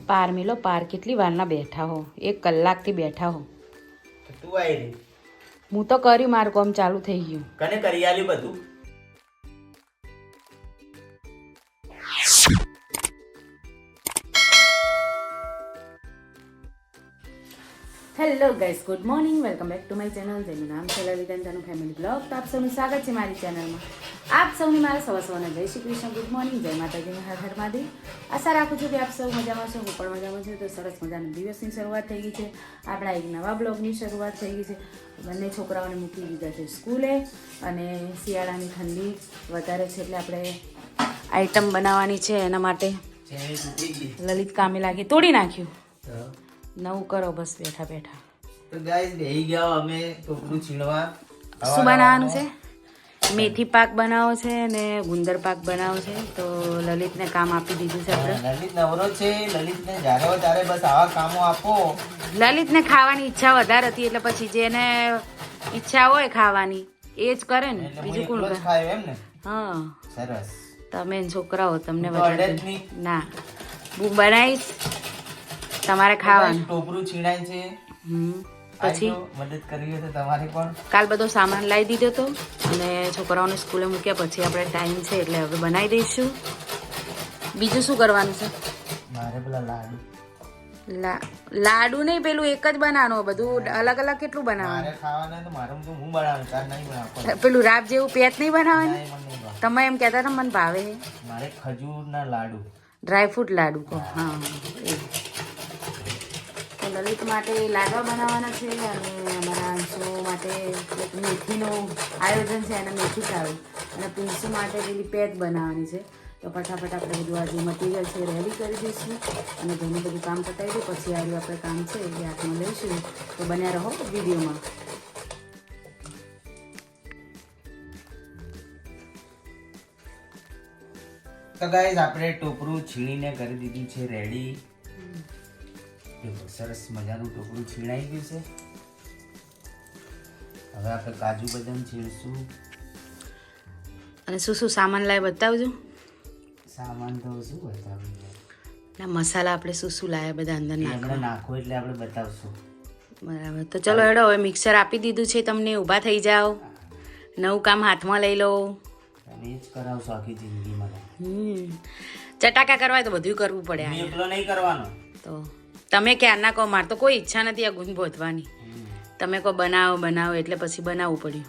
પાર મિલો પાર કેટલી વારના બેઠા હો 1 કલાકથી બેઠા હો તું આવી રહી હું તો કર્યું મારું કામ ચાલુ થઈ ગયું કને કરી આલ્યું બધું hello guys good morning welcome back to my channel જેનું નામ છે લલિતા તેનું ફેમિલી બ્લોગ તો આપ સૌનું સ્વાગત છે મારી ચેનલમાં આપ સૌની મારા સવારના જય શ્રી કૃષ્ણ ગુડ મોર્નિંગ જય માતાજીને હર હર મહાદેવ આશા રાખું છું કે આપ સૌ મજામાં છો હું પણ મજામાં છું તો સરસ મજાના દિવસની શરૂઆત થઈ ગઈ છે આપણા એક નવા બ્લોગની શરૂઆત થઈ ગઈ છે બંને છોકરાઓને મૂકી દીધા છે સ્કૂલે અને શિયાળાની ઠંડી વધારે છે એટલે આપણે આઈટમ બનાવવાની છે એના માટે લલિત કામે લાગી તોડી નાખ્યું નવું કરો બસ બેઠા બેઠા તો ગાઈસ બેહી ગયા અમે ટોપરું છીણવા શું બનાવવાનું છે મેથી પાક બનાવો છે અને ગુંદર પાક બનાવો છે તો લલિતને કામ આપી દીધું છે આપણે લલિત નવરો છે લલિતને જ્યારે હોય ત્યારે બસ આવા કામો આપો લલિતને ખાવાની ઈચ્છા વધારે હતી એટલે પછી જેને ઈચ્છા હોય ખાવાની એ જ કરે ને બીજું કોણ કરે ખાય એમ ને હા સરસ તમે ને છોકરાઓ તમને તો વધારે અડદ ની ના હું બનાવીશ તમારે ખાવાનું ટોપરું છીણાય છે પછી મદદ કરવી હોય તો તમારે પણ કાલ બધો સામાન લાવી દીધો હતો અને છોકરાઓને સ્કૂલે મૂક્યા પછી આપણે ટાઈમ છે એટલે હવે બનાવી દઈશું બીજું શું કરવાનું છે મારે પેલા લાડુ નહીં પેલું એક જ બનાવવાનું બધું અલગ અલગ કેટલું બનાવવાનું મારે ખાવાના તો મારે હું બનાવું તાર નહીં બનાવવાનું પેલું રાબ જેવું પેટ નહીં બનાવવાનું નહીં, મને નહીં ભાવે. તમે એમ કહેતા હતા મને ભાવે મારે ખજૂરના લાડુ ડ્રાયફ્રૂટ લાડુ કહો હા એ તો લલિત માટે લાડવા બનાવવાના છે અને અમારા અંશો માટે એક મેથીનું આયોજન છે અને મેથી ચાવલ અને પિન્સુ માટે પેલી પેટ બનાવવાની છે તો ફટાફટ આપણે બધું આ જે મટીરિયલ છે રેડી કરી દઈશું અને ઘણું બધું કામ પતાવી દઈએ પછી આવ્યું આપણે કામ છે એ હાથમાં લઈશું તો બન્યા રહો વિડીયોમાં તો ગાઈસ આપણે ટોપરું છીણીને કરી દીધું છે રેડી સરસ મજાનું ટોપરું છીણાઈ ગયું છે હવે આપણે કાજુ બદામ છીણશું અને શું શું સામાન લાવે બતાવજો સામાન તો શું બતાવું ના મસાલા આપણે શું શું લાવ્યા બધા અંદર આપણે નાખવા નાખો એટલે આપણે બતાવશું બરાબર તો ચલો હેડો હવે મિક્સર આપી દીધું છે તમને ઊભા થઈ જાઓ નવું કામ હાથમાં લઈ લો અને એ જ કરાવશું આખી જિંદગીમાં ચટાકા કરવા હોય તો બધું કરવું પડે મેં એકલો નહીં કરવાનો તો તમે ક્યારના કહો મારે તો કોઈ ઈચ્છા નથી આ ગુંદ બોધવાની તમે કહો બનાવો બનાવો એટલે પછી બનાવવું પડ્યું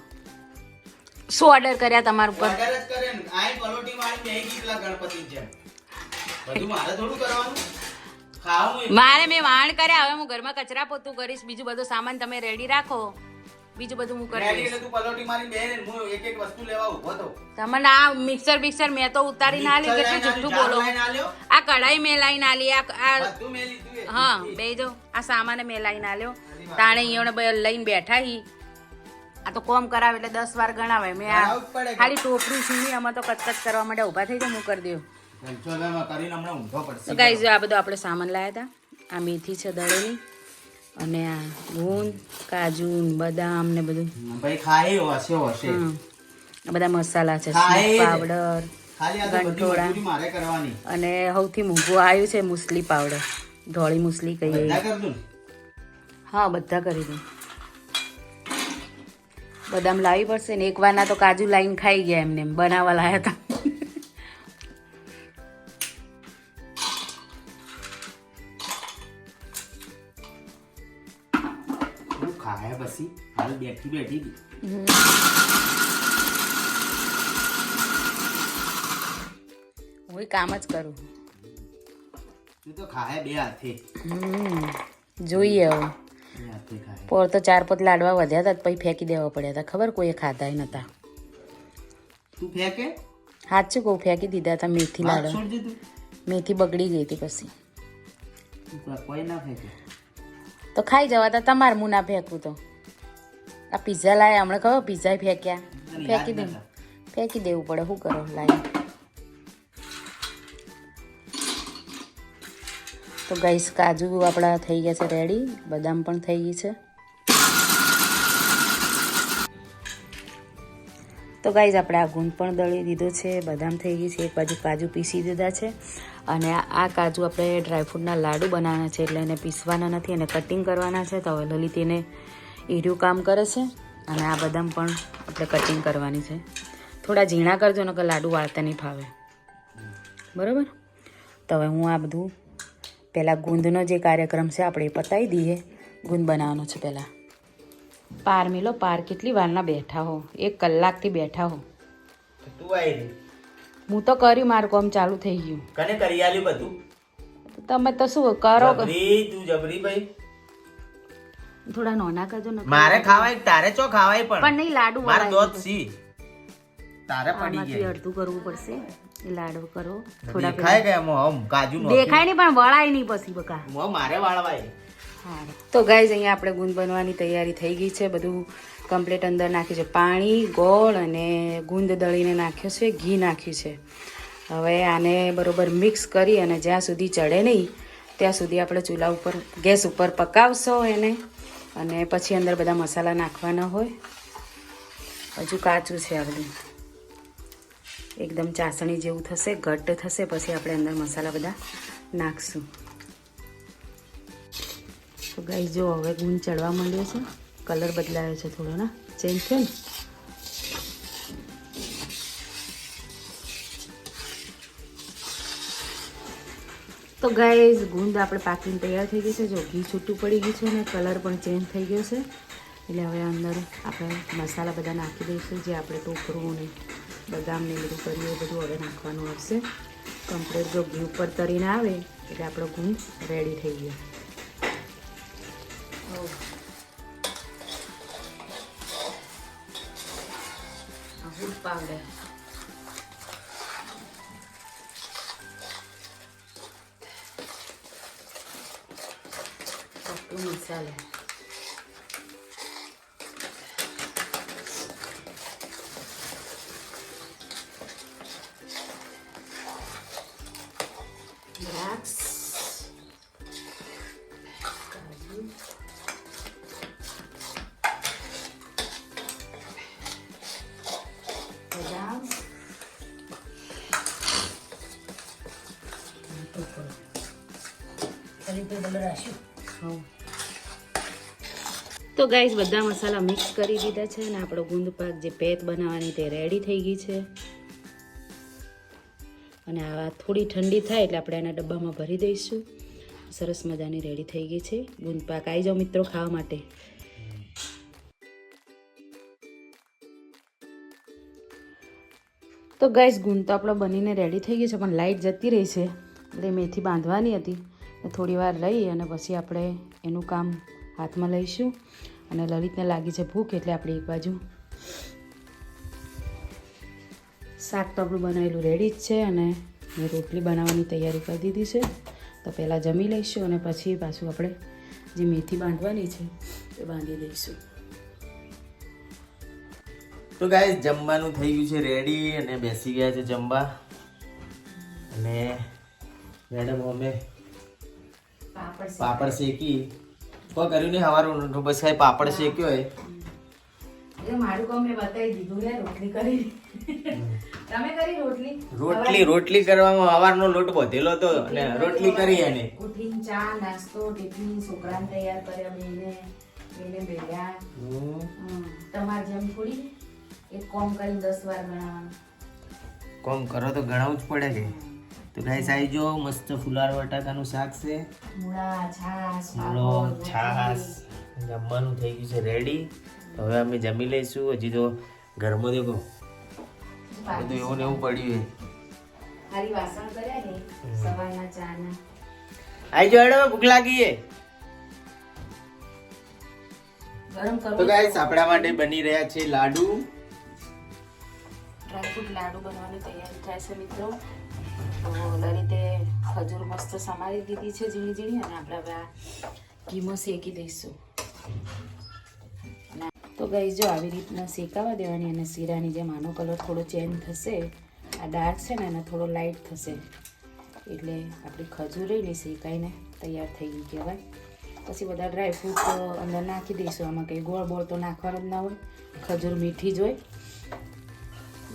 શું ઓર્ડર કર્યા તમારા ઉપર વગર જ કરે ને આય પલોટી મારી બેહી ગઈ પેલા ગણપતિ જેમ બધું મારે થોડું કરવાનું ખાવું મારે મેં વાણ કર્યા હવે હું ઘરમાં કચરા પોતું કરીશ બીજું બધો સામાન તમે રેડી રાખો બીજું બધું હું કરી રેડી દઈશ એટલે તું પલોટી મારી બેહી ને હું એક એક વસ્તુ લેવા ઊભો તો તમને આ મિક્સર બિક્સર મેં તો ઉતારી ના લી કેટલું જુઠ્ઠું બોલો આ કઢાઈ મેં લાઈ ના લી આ બધું મેં લીધું હા બે જો આ સામાન મેં લાઈ ના લ્યો તાણે અહીંયા લઈને બેઠા હી આ તો કોમ કરાવે એટલે 10 વાર ગણાવે મેં આ ખાલી ટોપરું છીણી આમાં તો કચકચ કરવા માટે ઊભા થઈ જાય હું કરી દઉં કરીને હમણાં ઊંઘો પડશે તો ગાઈઝ આ બધું આપણે સામાન લાવ્યા હતા આ મેથી છે દળેલી અને આ ગુંદ કાજુ બદામ ને બધું ભાઈ ખાય હશે હશે આ બધા મસાલા છે ખાય જ. પાવડર ખાલી આ તો બધી ગંઠોડા. મજૂરી મારે કરવાની અને સૌથી મોંઘું આવ્યું છે મુસલી પાવડર ધોળી મુસલી કહીએ બધા કર દઉં હા બધા કરી દઉં બદામ લાવવી પડશે ને એક વારના તો કાજુ લાઈન ખાઈ ગયા એમને એમ બનાવવા લાયા હતા હું ખાય પછી હાલ બેઠી બેઠી હતી. હું કામ જ કરું તું તો ખાય બે હાથે જોઈએ હવે બે હાથે ખાય પોર તો 4-5 લાડવા વધ્યા હતા પછી ફેંકી દેવા પડ્યા હતા ખબર કોઈએ ખાધા નતા તું ફેંકે સાચું કહું ફેંકી દીધા હતા મેથી હાથ લાડવા છોડજે તું મેથી બગડી ગઈ હતી પછી તું કોઈ ના ફેંકે તો ખાઈ જવાતા તમારે હું ના ફેંકવું તો આ પીઝા લાયા હમણાં ખબર પીઝા ફેંક્યા તને ફેંકી યાદ દે નતા? ફેંકી દેવું પડે શું કરો લાઈ તો ગાઈસ કાજુ આપણા થઈ ગયા છે રેડી બદામ પણ થઈ ગઈ છે તો તો ગાઈઝ આપણે આ ગુંદ પણ દળી દીધો છે, બદામ થઈ ગઈ છે, એક બાજુ કાજુ પીસી દીધા છે અને આ કાજુ આપણે ડ્રાયફ્રૂટના લાડુ બનાવવાના છે એટલે એને પીસવાના નથી અને કટિંગ કરવાના છે. તો હવે લલિત એને એર્યું કામ કરે છે અને આ બદામ પણ આપણે કટિંગ કરવાની છે. થોડા ઝીણા કરજો ને કે લાડુ વાળતા નહીં ફાવે, બરાબર. તો હવે હું આ બધું પહેલાં ગુંદનો જે કાર્યક્રમ છે આપણે એ પતાવી દઈએ. ગુંદ બનાવવાનો છે પહેલાં. પાર મિલો પાર કેટલી વારના બેઠા હો, 1 કલાકથી બેઠા હો. તું આવી હું તો કર્યું, મારું કામ ચાલુ થઈ ગયું. કને કરી આલ્યું બધું? તમે તો શું કરો? તું જબરી ભાઈ. થોડા નોના કરજો ને. મારે ખાવાય તારે ચો ખાવાય પણ નહીં લાડુ મારે દોત સી તારે પડી ગયા. અડધું કરવું પડશે. એ લાડુ કરો થોડા. દેખાય કે આમ કાજુ નો દેખાય નહીં પણ વળાય નહીં પછી બકા. મારે વાળવાય. તો ગાઈઝ અહીંયા આપણે ગુંદ બનવાની તૈયારી થઈ ગઈ છે. બધું કમ્પ્લીટ અંદર નાખ્યું છે. પાણી, ગોળ અને ગુંદ દળીને નાખ્યો છે, ઘી નાખ્યું છે. હવે આને બરોબર મિક્સ કરી અને જ્યાં સુધી ચડે નહીં ત્યાં સુધી આપણે ચૂલા ઉપર ગેસ ઉપર પકાવશો એને. અને પછી અંદર બધા મસાલા નાખવાના હોય. હજુ કાચું છે આ બધું, એકદમ ચાસણી જેવું થશે, ઘટ્ટ થશે, પછી આપણે અંદર મસાલા બધા નાખશું. તો ગાઈસ જો હવે ગુંદ ચડવા માંડ્યો છે, કલર બદલાયો છે થોડો, ના ચેન્જ થયો ને. તો ગાઈસ ગુંદ આપણે પાકીને તૈયાર થઈ ગઈ છે. જો ઘી છૂટું પડી ગયું છે અને કલર પણ ચેન્જ થઈ ગયો છે. એટલે હવે અંદર આપણે મસાલા બધા નાખી દઈશું, જે આપણે ટોપરું ને બદામ ને બધું કરીએ એ બધું હવે નાખવાનું આવશે. કમ્પ્લીટ જો ઘી ઉપર તરીને આવે એટલે આપણો ગુંદ રેડી થઈ ગયો. ફૂડ પાવડર, મસાલા, દ્રાક્ષ, કાજુ, બદામ, તો ગાઈસ બધા મસાલા મિક્સ કરી દીધા છે અને આપણો ગુંદ પાક જે પેત બનાવવાની તે રેડી થઈ ગઈ છે. અને આ થોડી ઠંડી થાય એટલે આપણે એના ડબ્બામાં ભરી દઈશું. સરસ મજાની રેડી થઈ ગઈ છે ગુંદ પાક. આવી જાઓ મિત્રો ખાવા માટે. તો ગાઈસ ગુંદ તો આપણો બનીને રેડી થઈ ગઈ છે, પણ લાઇટ જતી રહી છે એટલે મેથી બાંધવાની હતી. થોડી વાર રહી અને પછી આપણે એનું કામ હાથમાં લઈશું. અને લલિતને લાગી છે ભૂખ એટલે આપણે એક બાજુ શાક તો આપણું બનાવેલું રેડી જ છે અને મેં રોટલી બનાવવાની તૈયારી કરી દીધી છે. તો પહેલાં જમી લઈશું અને પછી પાછું આપણે જે મેથી બાંધવાની છે એ બાંધી દઈશું. તો ગાઈસ જમવાનું થઈ ગયું છે રેડી અને બેસી ગયા છે જમવા. અને મેડમ અમે પાપડ શેકી કોઈ કર્યું નહીં હવારું, બસ ખાલી પાપડ શેક્યો હોય. એટલે મારું કામ મેં બતાવી દીધું ને, રોટલી કરી. તમે કરી રોટલી? રોટલી કરવામાં સવારનો લોટ બધેલો હતો અને રોટલી કરી. અને ઉઠીને ચા નાસ્તો ટિફિન છોકરાને તૈયાર કર્યા, બેને બેડ્યા. તમારે જેમ થોડી એક કોમ કરીને 10 વાર ગણાવવાનું. કોમ કરો તો ગણાવું જ પડે કે. તો ગાઈસ આવી જો, મસ્ત ફુલાર બટાકાનું શાક છે, મૂળા, છાશ, છાશ. જમવાનું થઈ ગયું છે રેડી. તો હવે અમે જમી લઈશું. હજી તો ઘરમાં દેખો બધું એવું ને એવું પડ્યું છે. ખાલી વાસણ કર્યા ને સવારના ચાના. આવી જો હેડો, ભૂખ લાગી છે. ગરમ કરો. તો ગાઈસ આપણા માટે બની રહ્યા છે લાડુ. ડ્રાયફ્રૂટ લાડુ બનવાની તૈયારી થાય છે મિત્રો. તો લલિતે ખજૂર મસ્ત સમારી દીધી છે ઝીણી ઝીણી અને આપણે હવે આ ઘીમાં શેકી દઈશું. તો ગાઈસ જો આવી રીતના શેકાવા દેવાની અને શીરાની જેમ આનો કલર થોડો ચેન્જ થશે. આ ડાર્ક છે ને એને થોડો લાઇટ થશે એટલે આપણી ખજૂર રહીને શેકાઈને તૈયાર થઈ ગઈ કહેવાય. પછી બધા ડ્રાયફ્રૂટ અંદર નાખી દઈશું. આમાં કંઈ ગોળ બોળ તો નાખવાનું જ ના હોય, ખજૂર મીઠી જ હોય.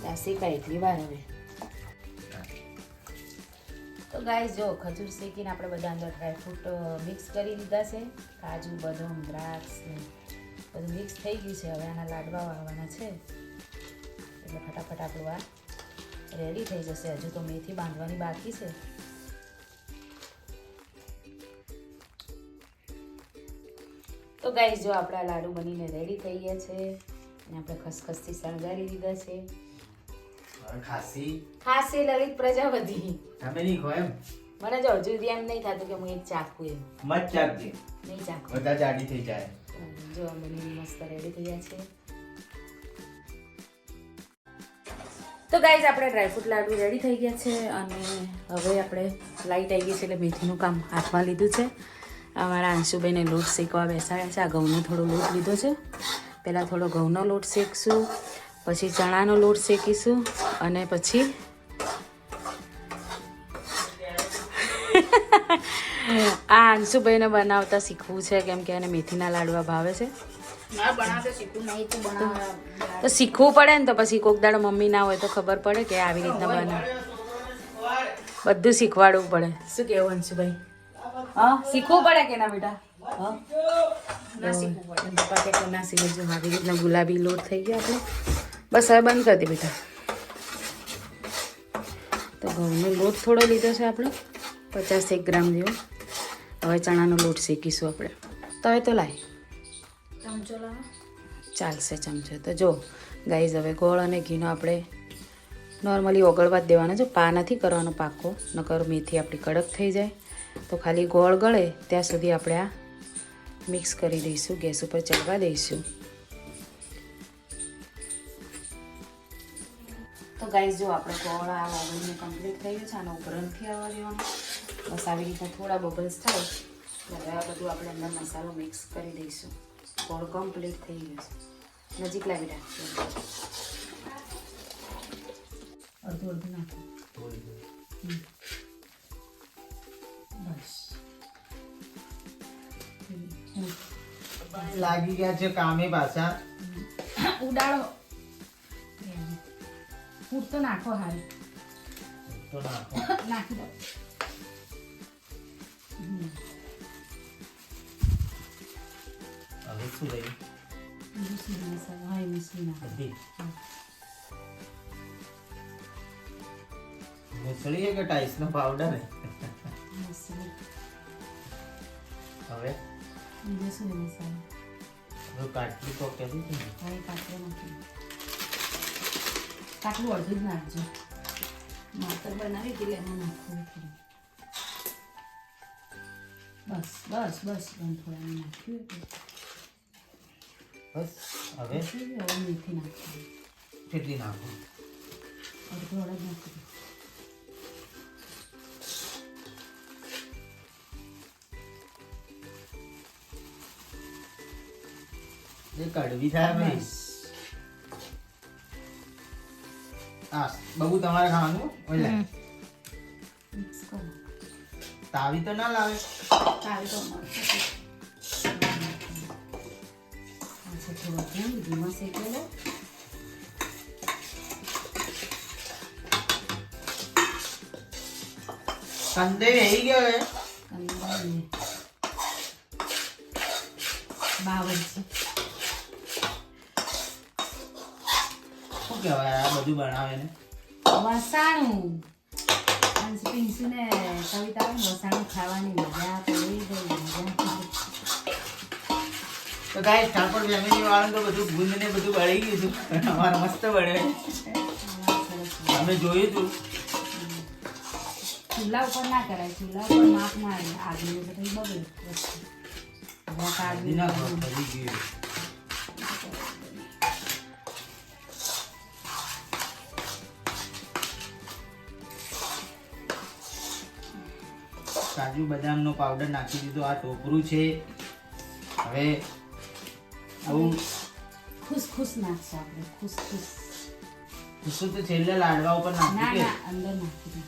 આ શેકાય એટલી વાર હવે. તો ગાઈસ જો ખજૂર શેકીને આપણે બધા અંદર ડ્રાયફ્રૂટ મિક્સ કરી દીધા છે. કાજુ, બદામ, દ્રાક્ષ ને બધું મિક્સ થઈ ગયું છે. હવે આના લાડવા વાળવાના છે એટલે ફટાફટ આપણું આ રેડી થઈ જશે. હજુ તો મેથી બાંધવાની બાકી છે. તો ગાઈસ જો આપણા લાડુ બનીને રેડી થઈ ગયા છે અને આપણે ખસખસથી શણગારી દીધા છે. ખાસી લલિત પ્રજાપતિ તમે નહીં ખો એમ મને જો હજુ સુધી એમ નહીં થતું કે હું એક ચાખું એમ મત ચાખજે નહીં ચાખું બધા જાડી થઈ જાય. જો બની મસ્ત રેડી થઈ ગયા છે. તો ગાઈઝ આપણે ડ્રાયફ્રૂટ લાડુ રેડી થઈ ગયા છે અને હવે આપણે લાઈટ આવી ગઈ છે એટલે મેથીનું કામ હાથમાં લીધું છે. અમારા અંશુભાઈને લોટ શેકવા બેસાડ્યા છે. આ ઘઉંનો થોડો લોટ લીધો છે. પહેલાં થોડો ઘઉંનો લોટ શેકશું, પછી ચણાનો લોટ શેકીશું અને પછી આ અંશુભાઈને બનાવતા શીખવું છે કેમ કે એને મેથીના લાડવા ભાવે છે. તો શીખવું પડે ને તો પછી કોક દાડો મમ્મી ના હોય તો ખબર પડે કે આવી રીતના બનાવે. બધું શીખવાડવું પડે. શું કેવું અંશુભાઈ? હા શીખવું પડે કે ના બેટા? હા પપ્પા કે ના શીખજો. આવી રીતના ગુલાબી લોટ થઈ ગયો આપણે. બસ હવે બંધ કરી દે બેટા. તો ઘઉંનો લોટ થોડો લીધો છે આપણે 50 ગ્રામ જેવો. હવે ચણાનો લોટ શેકીશું આપણે. તો હવે તો લાય ચમચો લાવો. ચાલશે ચમચો. તો જો ગાઈઝ હવે ગોળ અને ઘીનો આપણે નોર્મલી ઓગળવા જ દેવાનો. જો પા નથી કરવાનો પાકો, નકર મેથી આપણી કડક થઈ જાય. તો ખાલી ગોળ ગળે ત્યાં સુધી આપણે આ મિક્સ કરી દઈશું. ગેસ ઉપર ચડવા દઈશું. તો ગાઈઝ જો આપણે ગોળ આ ઓગળીને કમ્પ્લીટ થઈ ગયું છે. આનો ઉપર નથી આવવા દેવાનો. બસ આવી રીતે થોડા બબલ્સ થાય ત્યારે આ બધું આપણે અંદર મસાલો મિક્સ કરી દઈશું. ગોળ કમ્પ્લીટ થઈ ગયું છે. નજીક લાવી રાખજો. અડધું અડધું નાખો. બસ લાગી ગયા છે કામે પાછા. ઉડાડો. ફૂટ તો નાખો હાલ. તો નાખો. નાખી દો. હવે શું રહ્યું? મૂસળી કે ટાઈસ નો પાવડર હવે કાટલી તો કેવી છે? કાટલું અડધું જ નાખજો. માતર બનાવી એટલે એમાં નાખવું થોડું. બસ બસ બસ થોડા નાખ્યું. બસ હવે મેથી નાખવું. કેટલી નાખો? અડધું અડધ નાખવું. એ કડવી થાય ભાઈ. હા બબુ તમારે ખાવાનું. ઓલે મિક્સ કરો. તાવી તો ના લાવે. તાવી તો થોડો ધીમા શેકેલો. કંદે વેહી ગયો હે. બાવરજી શું કહેવાય આ બધું બનાવે ને? વસાણું. પિંસુ ને કવિતા વસાણું ખાવાની મજા પડી ગઈ. મજા. તો ગાઈસ ઠાકોર ફેમિલી વાળાને તો બધું ગુંદ ને બધું બળી ગયું છે. અમારે મસ્ત બળે. અમે જોયું હતું. ચૂલા ઉપર ના કરાય. ચૂલા ઉપર માપ ના આવે. આગળ બધું બગડે. કાજુ બદામ નો પાવડર નાખી દીધો. આ ટોપરું છે. હવે આવું ખુશ નાખશું આપણે. ખુશ તો છેલ્લે લાડવા ઉપર ના નાખી ના અંદર નાખી દે.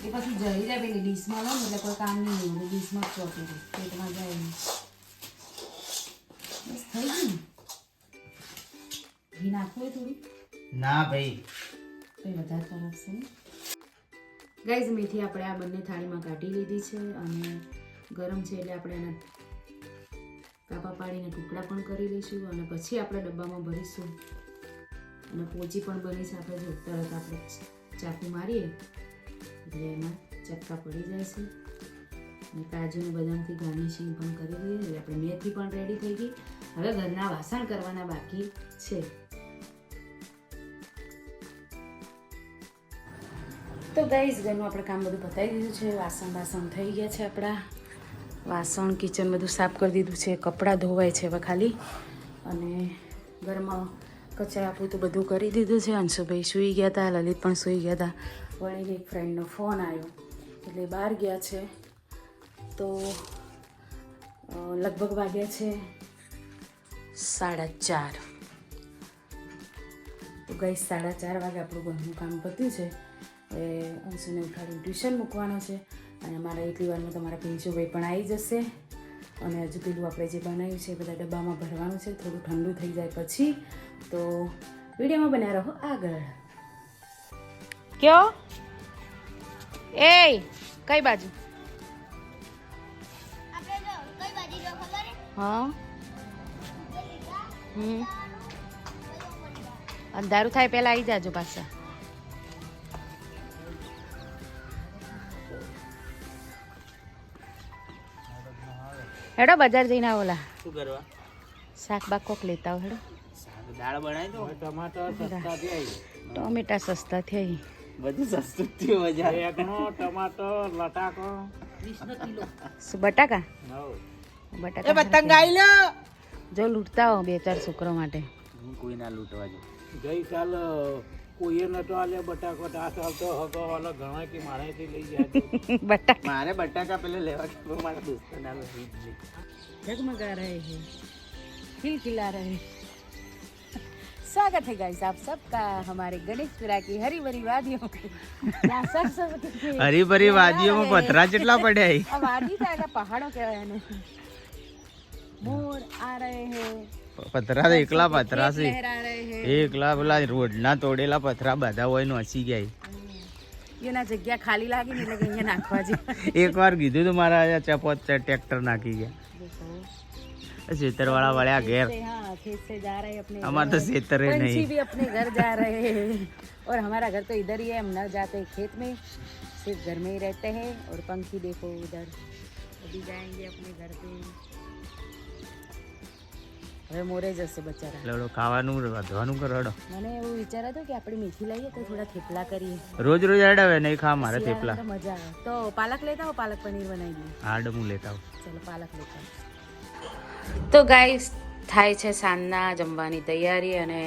એ પછી જરી જાય પેલી ડીશમાં લો ને એટલે કોઈ કામ નહીં એવું. ડીશમાં જ ચોટી દે. પેટમાં જાય નહીં. બસ થઈ ગયું ને. ઘી નાખવું હોય થોડું? ના ભાઈ કંઈ વધારે ખરાબ છે ને ગાઈઝ. મેથી આપણે આ બંને થાળીમાં કાઢી લીધી છે અને ગરમ છે એટલે આપણે એના કાપા પાડીને ટુકડા પણ કરી લઈશું અને પછી આપણે ડબ્બામાં ભરીશું. અને પોચી પણ બની છે. આપણે જો તરત આપણે ચાકુ મારીએ એટલે એમાં ચપકા પડી જાય છે. અને કાજુ અને બદામથી ગાર્નિશિંગ પણ કરી દઈએ એટલે આપણે મેથી પણ રેડી થઈ ગઈ. હવે ઘરના વાસણ કરવાના બાકી છે. તો ગાઈઝ ઘરનું આપણે કામ બધું પતાવી દીધું છે. વાસણ થઈ ગયા છે આપણા. વાસણ કિચન બધું સાફ કરી દીધું છે. કપડાં ધોવાય છે હવે ખાલી. અને ઘરમાં કચરા પોતું બધું કરી દીધું છે. અંશુભાઈ સૂઈ ગયા હતા, લલિત પણ સૂઈ ગયા હતા. વળીને એક ફ્રેન્ડનો ફોન આવ્યો એટલે બહાર ગયા છે. તો લગભગ વાગ્યા છે 4:30. તો ગઈ 4:30 વાગે આપણું ઘરનું કામ પત્યું છે. હવે અંશુને ઉઠાડીને ટ્યુશન મૂકવાનો છે. અને મારા એટલી વારમાં તમારા પિંચુભાઈ પણ આવી જશે. અને હજુ પેલું આપણે જે બનાવ્યું છે બધા ડબ્બામાં ભરવાનું છે. થોડું ઠંડુ થઈ જાય પછી. તો વિડીયોમાં બન્યા રહો આગળ. કયો એ કઈ બાજુ? હા અંધારું થાય પહેલા આવી જાજો પાછા. હેડો બજાર જઈને ઓલા શું કરવા? શાક બાક કોક લેતા હો. હેડો દાળ બનાવી દો. ટમાટર સસ્તા થયા. ટોમેટા સસ્તા થયા. બધું સસ્તું થયું. બજાર એકનો ટમાટર લટાકો 20 કિલો. શું બટાકા? બટાકા પતંગ આવી લો. જો લૂંટતા હો 2-4 છોકરો માટે. કોઈ ના લૂંટવા જો. ગઈકાલ કોઈએ નતો આલ્યો બટાકો. આ સાલ તો હગો વાલો ઘણા કે મારેથી લઈ જાય. બટાકા મારે બટાકા પેલા લેવા કે મારા દોસ્તો ના जगमगा रहे हैं, खिलखिला रहे हैं. स्वागत है गाइस आप सबका हमारे गणेशपुरा की हरी भरी वादियों हरी भरी वादियों में पथरा चटला पड़े है. अब वादी था पहाड़ों के मोर आ रहे हैं. पथरा तो एकला पथरा से लहरा रहे हैं. एकला પેલા રોડના તોડેલા પથરા બધા હોય નોસી ગયા. એના જગ્યા ખાલી લાગી ને એટલે અહીંયા નાખવા છે. એકવાર કીધું તો મારા ચપોત ટ્રેક્ટર નાખી ગયા. खेतर वाला वाले घेर. हाँ, खेत से जा रहे हैं अपने. हमारा तो खेतर है नहीं. भी अपने घर जा रहे हैं और हमारा घर तो इधर ही है. हम न जाते खेत में, सिर्फ घर में ही रहते हैं. और पंखी देखो उधर, अभी जाएंगे अपने घर पे. હવે મોરે જશે બચારા. લડો ખાવાનું વધવાનું કરડો. મને એવું વિચાર હતો કે આપણે મેથી લઈએ તો થોડા થેપલા કરીએ. રોજ રોજ અડાવે નહીં ખા મારે થેપલા. તો મજા આવે. તો પાલક લેતા હો, પાલક પનીર બનાવી દઈએ. હાડ હું લેતા હું. ચલો પાલક લેતા. તો ગાઈસ થાય છે સાંજના જમવાની તૈયારી. અને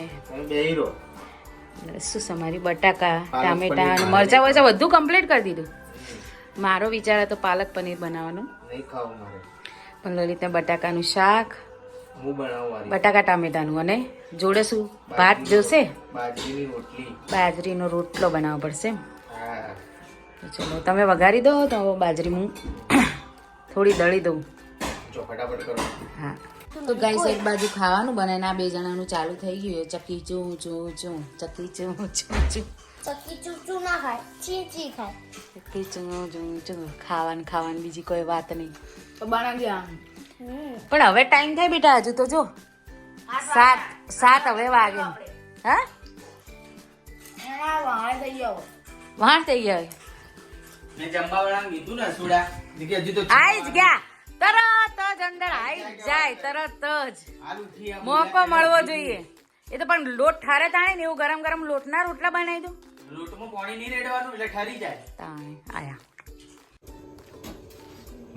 શું સમારી બટાકા, ટામેટા અને મરચા વરચા બધું કમ્પ્લીટ કરી દીધું. મારો વિચાર હતો પાલક પનીર બનાવવાનો, પણ લલિતને બટાકાનું શાક, બટાકા ટામેટાનું, અને જોડે શું ભાત જોશે, બાજરીનો રોટલો બનાવવો પડશે. તો ચલો તમે વઘારી દો તો બાજરી હું થોડી દળી દઉં. હા તો ગાઈસ એક બાજુ ખાવાનું બને ને આ બે જણાનું ચાલુ થઈ ગયું. ચકી ચૂ ચૂ ચૂ, ચકી ચૂ ચૂ ચૂ, ચકી ચૂચું ના ખાય, ચી ચી ખાય. ચકી ચૂ ચૂ ચૂ, ખાવાનું બીજી કોઈ વાત નહીં. તો બનાવી આમ. પણ હવે ટાઈમ થાય બેટા, હજુ તો જો 7 હવે વાગે. હા વહાણ થઈ ગયો. વાણ થઈ ગયા. મેં જમવા વાળાને કીધું ને સુડા કે હજુ તો આઈ જ ગયા તરત જ અંદર આવી જાય. તરત જ મોકો મળવો જોઈએ. એ તો પણ લોટ ઠારે તાણે ને એવું ગરમ ગરમ લોટના રોટલા બનાવી દો. લોટમાં પાણી નહીં રેડવાનું એટલે ઠરી જાય. તાણે આયા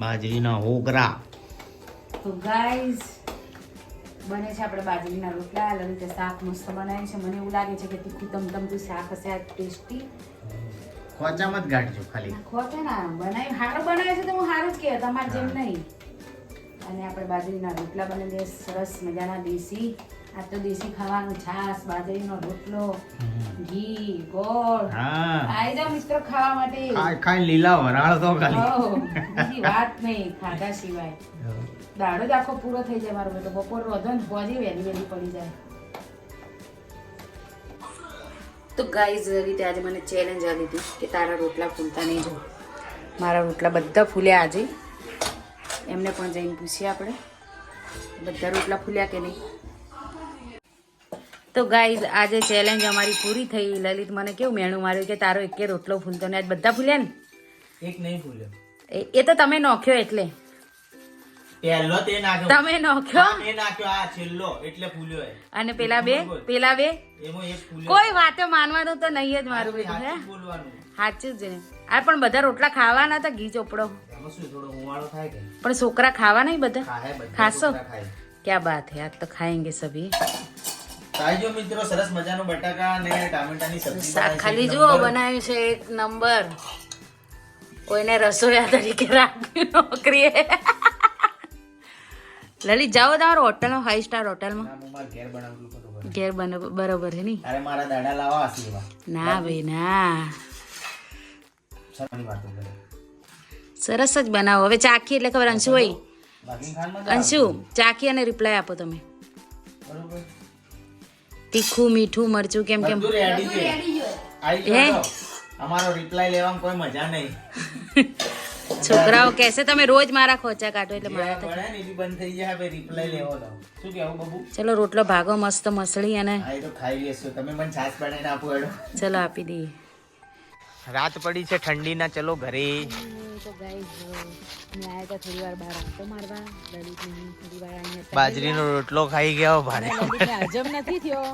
બાજરીના ઓગરા. તો ગાઈઝ બને છે આપણે બાજરીના રોટલા. લલિતે શાક મસ્ત બનાવ્યું છે. મને એવું લાગે છે કે તીખું તમતમતું શાક હશે આ ટેસ્ટી. ખોચામાં જ ગાંઠજો ખાલી. ખોટે ના બનાવી સારું બનાવે છે તો હું સારું જ કહે, તમારે જેમ નહીં. અને આપણે બાજરીના રોટલા બને છે સરસ મજાના દેશી. આ તો દેશી ખાવાનું, છાશ, બાજરીનો રોટલો, ઘી, ગોળ. આવી જાઓ મિત્રો ખાવા માટે. ખાઈ લીલા વરાળ તો ખાલી. બીજી વાત નહીં ખાધા સિવાય. દાડો જ આખો પૂરો થઈ જાય મારો બેટો. બપોર વધો ને ભોજી વહેલી પડી જાય. તો ગાઈઝ રીતે આજે મને ચેલેન્જ આવી હતી કે તારા રોટલા ફૂલતા નહીં જો. મારા રોટલા બધા ફૂલ્યા આજે. એમને પણ જઈને પૂછીએ આપણે બધા રોટલા ફૂલ્યા કે નહીં. તો ગાઈઝ આજે ચેલેન્જ અમારી પૂરી થઈ. લલિત મને કેવું મેણું માર્યું કે તારો એકે રોટલો ફૂલતો ને આજ બધા ફૂલ્યા ને. એક નહીં ફૂલ્યો. એ તો તમે નોખ્યો એટલે પહેલો તે નાખ્યો. તમે નોખ્યો એ નાખ્યો આ છેલ્લો એટલે ફૂલ્યો હે. અને પેલા બે એમાં એક ફૂલ્યો. કોઈ વાતે માનવાનું તો નહીં જ મારું બેટું હે. સાચું બોલવાનું. સાચું જ ને. આ પણ બધા રોટલા ખાવાના હતા ઘી ચોપડો. એમાં શું થોડો હુંવાળો થાય કે પણ છોકરા ખાવા નહીં બધા ખાય બધા ખાશો છોકરા ખાય. ક્યાં બાત હે આજ તો ખાएंगे સભી. તાજો મિત્રો સરસ મજાનો બટાકા અને ટામેટાની સબ્જી શાક બનાવી છે. ખાલી એક જુઓ નંબર. બનાવ્યું છે એક નંબર. કોઈને રસોઈયા તરીકે રાખી નોકરીએ. લલિત જાઓ તમારો હોટલમાં 5 સ્ટાર હોટલમાં. ના, હું મારા ઘેર બનાવેલું બરોબર. ઘેર બરોબર હે નહીં. અરે મારા દાડા લાવા હશે એવા. ના ભાઈ ના સરસની વાતો કરે. સરસ જ બનાવો. હવે ચાખી એટલે ખબર. અંશુ ભાઈ બાકી ખાનમાં મજા અંશુ ચાખી અને રિપ્લાય આપો તમે. આવે. બરોબર. તીખું મીઠું મરચું કેમ કેમ. બધું રેડી છે. આઈ હે? ગયો. અમારો રિપ્લાય લેવામાં કોઈ મજા નહીં. છોકરાઓ કહેશે તમે રોજ મારા ખોચા કાઢો એટલે જે મારા તો. બને ને એ બી બંધ થઈ જાય. હવે રિપ્લાય લેવો તો શું કેવું બબુ? ચલો રોટલો ભાગો મસ્ત મસળી અને હા, એ તો ખાઈ લેશો. તમે મને છાશ બનાવીને આપો હેડો. ચલો આપી દઈએ. રાત પડી છે ઠંડીના, ચલો ઘરે. તો ગાઈઝ મેં આવ્યા હતા થોડી વાર બહાર આંટો મારવા. લલિતની થોડી વાર અહીંયા બાજરીનો રોટલો ખાઈ ગયો ભારે. લલિતને હજમ નથી થયો.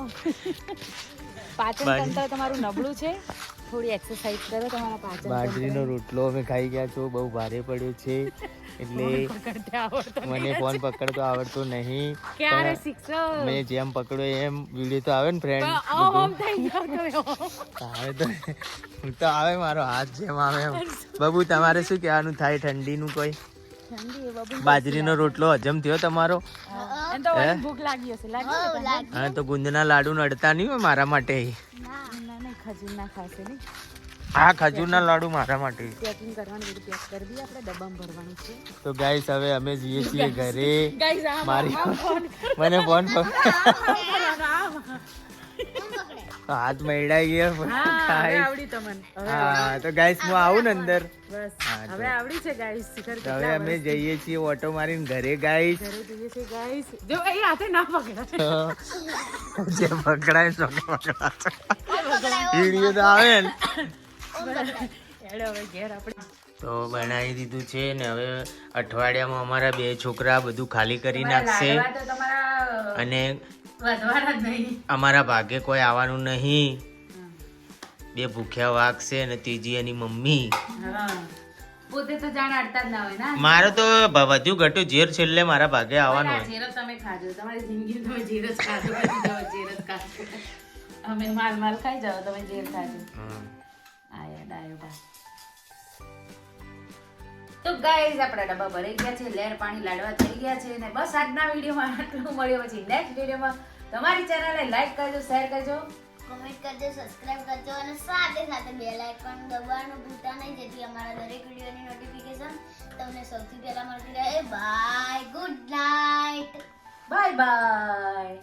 પાચન તંત્ર તમારું નબળું છે. થોડી એક્સરસાઇઝ કરો તમારા પાચન બાજરીનો રોટલો અમે ખાઈ ગયા છો. બહુ ભારે પડ્યો છે એટલે મને ફોન પકડતો આવડતો નહીં. ક્યારે પણ શીખશો? મેં જેમ પકડ્યો એમ વિડીયો તો આવે ને ફ્રેન્ડ. આવે તો હું તો આવે મારો હાથ જેમ આવે એમ. બાબુ તમારે શું કહેવાનું થાય ઠંડીનું કોઈ? બાજરીનો રોટલો હજમ થયો તમારો? ભૂખ લાગી હશે. લાગી હા તો ગુંદના લાડુ નડતા નહીં હોય મારા માટે. ખજૂર ના ખાશે નહીં. હા ખજૂરના લાડુ મારા માટે. પેકિંગ કરવાનું બધું પેક કરી દઈએ આપણે. ડબ્બામાં ભરવાનું છે. તો ગાઈસ હવે અમે જઈએ છીએ ઘરે. ગાઈઝ મારી મને ફોન હાથ મળાઈ ગયો. આવડી તમને. હા તો ગાઈસ હું આવું ને અંદર. બસ હા, હવે આવડી છે ગાઈસ. શિખર તો હવે અમે જઈએ છીએ ઓટો મારીને ઘરે ગાઈસ. ઘરે જઈએ છે ગાઈસ. જો એ હાથે ના પકડે. જે પકડાય તો વિડીયો તો આવે ને. હેડો હવે ઘેર આપણે. તો બનાવી દીધું છે ને હવે અઠવાડિયામાં અમારા 2 છોકરા બધું ખાલી કરી નાખશે. લાડવા તો તમારા અને વધવાના જ નહીં. અમારા ભાગે કોઈ આવવાનું નહીં. 2 ભૂખ્યા વાગશે અને ત્રીજી એની મમ્મી. હા પોતે તો જાણ અડતા જ ના હોય ના. મારે તો વધુ ઘટ્યું ઝેર છેલ્લે મારા ભાગે આવવાનું હોય. ઝેર જ તમે ખાજો. તમારી જિંદગી તમે ઝેર જ ખાજો. પછી જાઓ ઝેર જ ખાજો. અમે માલ ખાઈ જાઓ તમે ઝેર ખાજો. આયા ડાયો બા. તો ગાઈઝ આપણા ડબ્બા ભરાઈ ગયા છે. લેર પાણી લાડવા થઈ ગયા છે ને બસ આજના વિડીયોમાં આટલું મળ્યો. પછી નેક્સ્ટ વિડીયોમાં તમારી ચેનલને લાઈક કરજો, શેર કરજો, કમેન્ટ કરજો, સબસ્ક્રાઇબ કરજો અને સાથે સાથે બેલ આઇકન દબાવવાનું ભૂલતા નહીં, જેથી અમારા દરેક વિડીયોની નોટિફિકેશન તમને સૌથી પહેલા મળતી રહે. Bye, good night. Bye by.